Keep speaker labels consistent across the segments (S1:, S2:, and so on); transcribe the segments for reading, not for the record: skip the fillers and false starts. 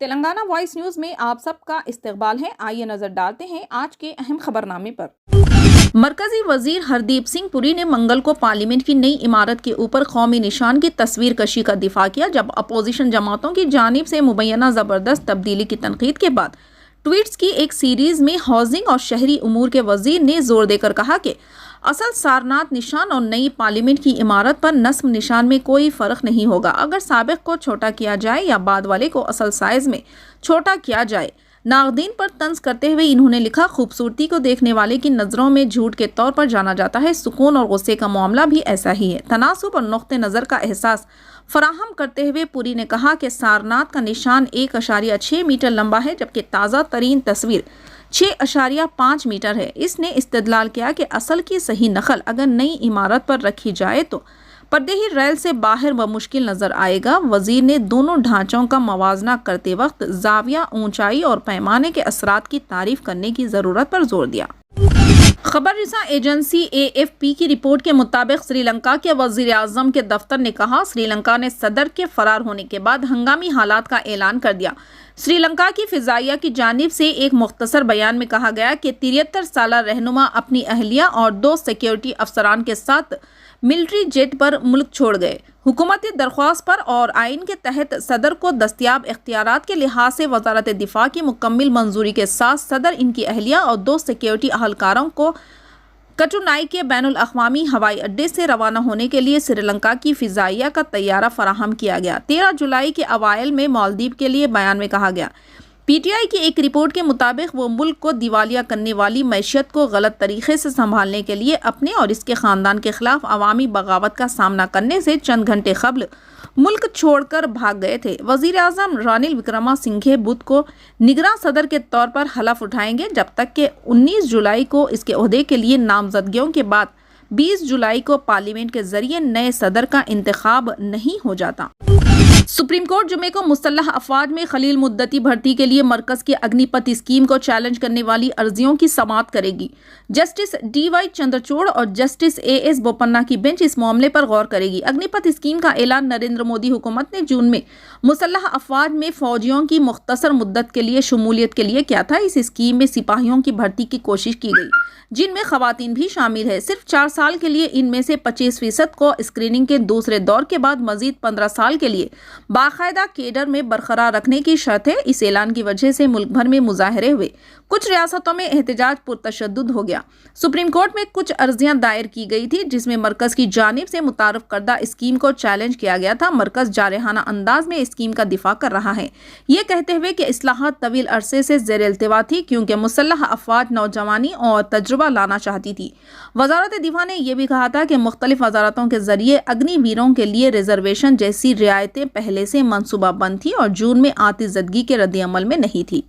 S1: Telangana voice news میں آپ سب کا استقبال ہے۔ آئیے نظر ڈالتے ہیں آج کے اہم خبرنامے پر۔ مرکزی وزیر ہردیپ سنگھ پوری نے منگل کو پارلیمنٹ کی نئی عمارت کے اوپر قومی نشان کی تصویر کشی کا دفاع کیا، جب اپوزیشن جماعتوں کی جانب سے مبینہ زبردست تبدیلی کی تنقید کے بعد ٹویٹس کی ایک سیریز میں ہاؤسنگ اور شہری امور کے وزیر نے زور دے کر کہا کہ اصل سارناتھ نشان اور نئی پارلیمنٹ کی عمارت پر نصب نشان میں کوئی فرق نہیں ہوگا۔ اگر سابق کو چھوٹا کیا جائے یا بعد والے کو اصل سائز میں چھوٹا کیا جائے۔ ناقدین پر طنز کرتے ہوئے انہوں نے لکھا، خوبصورتی کو دیکھنے والے کی نظروں میں جھوٹ کے طور پر جانا جاتا ہے، سکون اور غصے کا معاملہ بھی ایسا ہی ہے۔ تناسب اور نقطہ نظر کا احساس فراہم کرتے ہوئے پوری نے کہا کہ سارناتھ کا نشان 1.6 میٹر لمبا ہے، جبکہ تازہ ترین تصویر 6.5 میٹر ہے۔ اس نے استدلال کیا کہ اصل کی صحیح نقل اگر نئی عمارت پر رکھی جائے تو پردے ہی ریل سے باہر بمشکل نظر آئے گا۔ وزیر نے دونوں ڈھانچوں کا موازنہ کرتے وقت زاویہ، اونچائی اور پیمانے کے اثرات کی تعریف کرنے کی ضرورت پر زور دیا۔ خبر رساں ایجنسی AFP کی رپورٹ کے مطابق سری لنکا کے وزیر اعظم کے دفتر نے کہا، سری لنکا نے صدر کے فرار ہونے کے بعد ہنگامی حالات کا اعلان کر دیا۔ سری لنکا کی فضائیہ کی جانب سے ایک مختصر بیان میں کہا گیا کہ 73 سالہ رہنما اپنی اہلیہ اور 2 سیکیورٹی افسران کے ساتھ ملٹری جیٹ پر ملک چھوڑ گئے۔ حکومتی درخواست پر اور آئین کے تحت صدر کو دستیاب اختیارات کے لحاظ سے وزارت دفاع کی مکمل منظوری کے ساتھ صدر، ان کی اہلیہ اور 2 سیکیورٹی اہلکاروں کو کٹونائی کے بین الاقوامی ہوائی اڈے سے روانہ ہونے کے لیے سری لنکا کی فضائیہ کا طیارہ فراہم کیا گیا۔ 13 جولائی کے اوائل میں مالدیپ کے لیے بیان میں کہا گیا۔ PTI کی ایک رپورٹ کے مطابق وہ ملک کو دیوالیہ کرنے والی معیشت کو غلط طریقے سے سنبھالنے کے لیے اپنے اور اس کے خاندان کے خلاف عوامی بغاوت کا سامنا کرنے سے چند گھنٹے قبل ملک چھوڑ کر بھاگ گئے تھے۔ وزیر اعظم رانیل وکرما سنگھے بدھ کو نگراں صدر کے طور پر حلف اٹھائیں گے، جب تک کہ 19 جولائی کو اس کے عہدے کے لیے نامزدگیوں کے بعد 20 جولائی کو پارلیمنٹ کے ذریعے نئے صدر کا انتخاب نہیں ہو جاتا۔ سپریم کورٹ جمعے کو مسلح افواج میں خلیل مدتی بھرتی کے لیے مرکز کی اگنی پتھ اسکیم کو چیلنج کرنے والی عرضیوں کی سماعت کرے گی۔ جسٹس DY چندرچوڑ اور جسٹس AS بوپنا کی بینچ اس معاملے پر غور کرے گی۔ اگنی پتھ اسکیم کا اعلان نریندر مودی حکومت نے جون میں مسلح افواج میں فوجیوں کی مختصر مدت کے لیے شمولیت کے لیے کیا تھا۔ اس اسکیم میں سپاہیوں کی بھرتی کی کوشش کی گئی، جن میں خواتین بھی شامل ہیں۔ صرف 4 سال کے لیے ان میں سے 25% کو اسکریننگ کے دوسرے دور کے بعد مزید 15 سال کے لیے باقاعدہ کیڈر میں برقرار رکھنے کی شرط ہے۔ اس اعلان کی وجہ سے ملک بھر میں مظاہرے ہوئے، کچھ ریاستوں میں احتجاج پرتشدد ہو گیا۔ سپریم کورٹ میں کچھ عرضیاں دائر کی گئی تھی، جس میں مرکز کی جانب سے متعارف کردہ اسکیم کو چیلنج کیا گیا تھا۔ مرکز جارحانہ انداز میں اسکیم کا دفاع کر رہا ہے، یہ کہتے ہوئے کہ اصلاحات طویل عرصے سے زیر التوا تھی، کیونکہ مسلح افواج نوجوانی اور تجربہ لانا چاہتی تھی۔ وزارت دفاع نے یہ بھی کہا تھا کہ مختلف وزارتوں کے ذریعے اگنی ویروں کے لیے ریزرویشن جیسی رعایتیں پہلے سے منصوبہ بند تھی اور جون میں آتش زدگی کے رد عمل میں نہیں تھی۔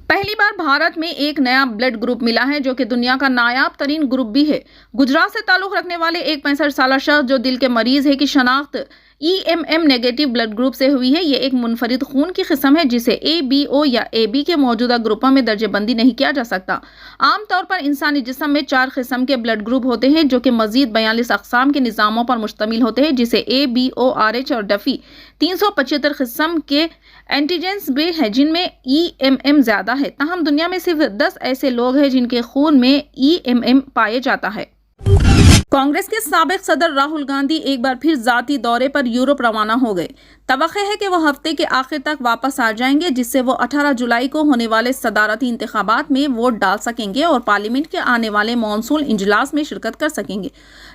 S1: پہلی بار بھارت میں ایک نیا بلڈ گروپ ملا ہے، جو کہ دنیا کا نایاب ترین گروپ بھی ہے۔ گجرات سے تعلق رکھنے والے ایک 65 سالہ شخص جو دل کے مریض ہے کی شناخت EMM نیگیٹو بلڈ گروپ سے ہوئی ہے۔ یہ ایک منفرد خون کی قسم ہے جسے ABO یا AB کے موجودہ گروپوں میں درجہ بندی نہیں کیا جا سکتا۔ عام طور پر انسانی جسم میں 4 قسم کے بلڈ گروپ ہوتے ہیں، جو کہ مزید 42 اقسام کے نظاموں پر مشتمل ہوتے ہیں، جسے ABO، RH اور ڈفی 375 قسم کے اینٹیجنز بھی ہیں، جن میں EMM زیادہ ہے۔ تاہم دنیا میں صرف 10 ایسے لوگ ہیں جن کے خون میں EMM پائے جاتا ہے۔ کانگریس کے سابق صدر راہل گاندھی ایک بار پھر ذاتی دورے پر یورپ روانہ ہو گئے۔ توقع ہے کہ وہ ہفتے کے آخر تک واپس آ جائیں گے، جس سے وہ 18 جولائی کو ہونے والے صدارتی انتخابات میں ووٹ ڈال سکیں گے اور پارلیمنٹ کے آنے والے مونسون اجلاس میں شرکت کر سکیں گے،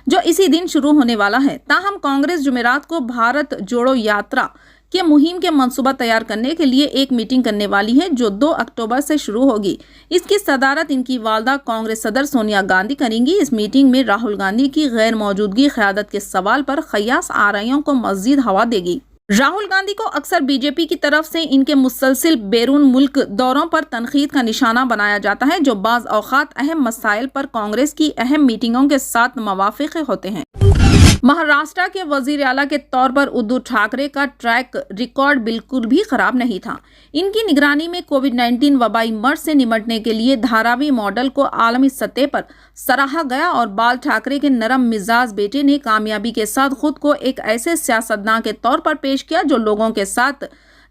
S1: جو اسی دن شروع ہونے والا ہے۔ تاہم کانگریس جمعرات کو بھارت جوڑو یاترا کے مہم کے منصوبہ تیار کرنے کے لیے ایک میٹنگ کرنے والی ہے، جو 2 اکتوبر سے شروع ہوگی۔ اس کی صدارت ان کی والدہ کانگریس صدر سونیا گاندھی کریں گی۔ اس میٹنگ میں راہل گاندھی کی غیر موجودگی قیادت کے سوال پر قیاس آرائیوں کو مزید ہوا دے گی۔ راہل گاندھی کو اکثر BJP کی طرف سے ان کے مسلسل بیرون ملک دوروں پر تنقید کا نشانہ بنایا جاتا ہے، جو بعض اوقات اہم مسائل پر کانگریس کی اہم میٹنگوں کے ساتھ موافق ہوتے ہیں۔ مہاراشٹر کے وزیر اعلیٰ کے طور پر ادھو ٹھاکرے کا ٹریک ریکارڈ بالکل بھی خراب نہیں تھا۔ ان کی نگرانی میں کووڈ-19 وبائی مرض سے نمٹنے کے لیے دھاراوی ماڈل کو عالمی سطح پر سراہا گیا اور بال ٹھاکرے کے نرم مزاج بیٹے نے کامیابی کے ساتھ خود کو ایک ایسے سیاستداں کے طور پر پیش کیا جو لوگوں کے ساتھ